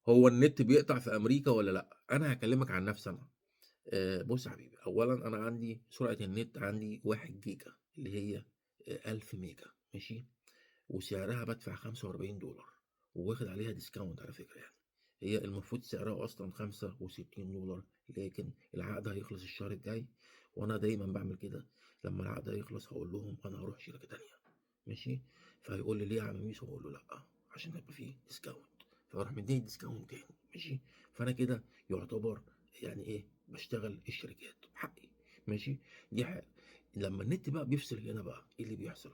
هو النت بيقطع في أمريكا والّا لأ؟ أنا هاكلمك عن نفسي أنا. بُص يا حبيبي، أولًا أنا عندي سرعة النت عندي 1 جيجا اللي هي 1000 ميجا ماشي، وسعرها بادفع $45 وواخد عليها discount على فكرة يعني. هي المفروض سعرها أصلًا $65 لكن العقد هيخلص الشهر الجاي، وأنا دايمًا باعمل كده، لمّا العقد هيخلص هاقول لهم أنا هاروح شركة تانية ماشي، فهيقول لي: "ليه يا عم ميسو؟" هاقول له: "لأ، عشان هيبقى في discount." فيروح مدّيني discount تاني ماشي، فأنا كده يعتبر يعني إيه، باشتغل الشركات حقي ماشي، دي حاجة. لمّا النت بقى بيفصل هنا بقى، إيه اللي بيحصل؟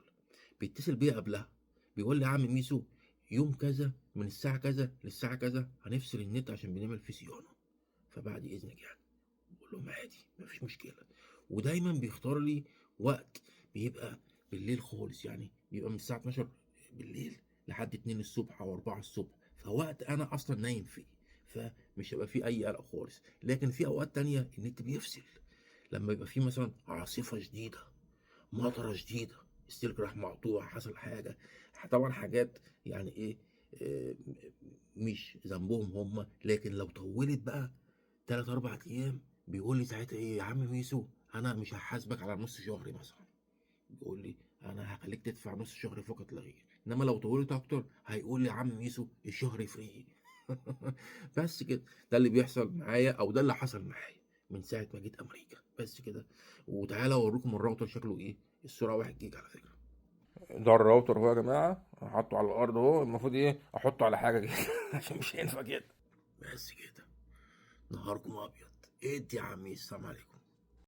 بيتصل بيّا قبلها، بيقول لي: "يا عم ميسو يوم كذا من الساعة كذا للساعة كذا هنفصل النت عشان بنعمل فيه صيانة، فبعد إذنك يعني." باقول لهم: "عادي ما فيش مشكلة." ودايمًا بيختار لي وقت بيبقى بالليل خالص، يعني بيبقى من الساعة 00:00 لحد 2:00 أو 4:00 فوقت أنا أصلًا نايم فيه، فمش هيبقى في أي قلق خالص. لكن في أوقات تانية النت بيفصل، لمّا يبقى في مثلًا عاصفة شديدة، مطرة شديدة، السلك راح مقطوع، حصل حاجة، طبعًا حاجات يعني إيه، آآ مش ذنبهم هم، لكن لو طوّلت بقى 3، 4 أيام بيقول لي ساعتها إيه: "يا عم ميسو أنا مش هاحاسبك على نُص شهر مثلًا." بيقول لي: "أنا هاخلّيك تدفع نُص شهر فقط لا غير." إنّما لو طوّلت أكتر هيقول لي: "يا عم ميسو الشهر free." بس كده، ده اللي بيحصل معايا أو ده اللي حصل معايا من ساعة ما جيت أمريكا، بس كده. وتعالَ أورّيكم الراوتر شكله إيه، السرعة 1 جيجا على فكرة. ده الراوتر أهو يا جماعة، حاطّه على الأرض أهو، المفروض إيه، أحطّه على حاجة كده عشان مش هينفع كده. بس كده، نهاركم أبيض. ادّي يا عمي، السلام عليكم.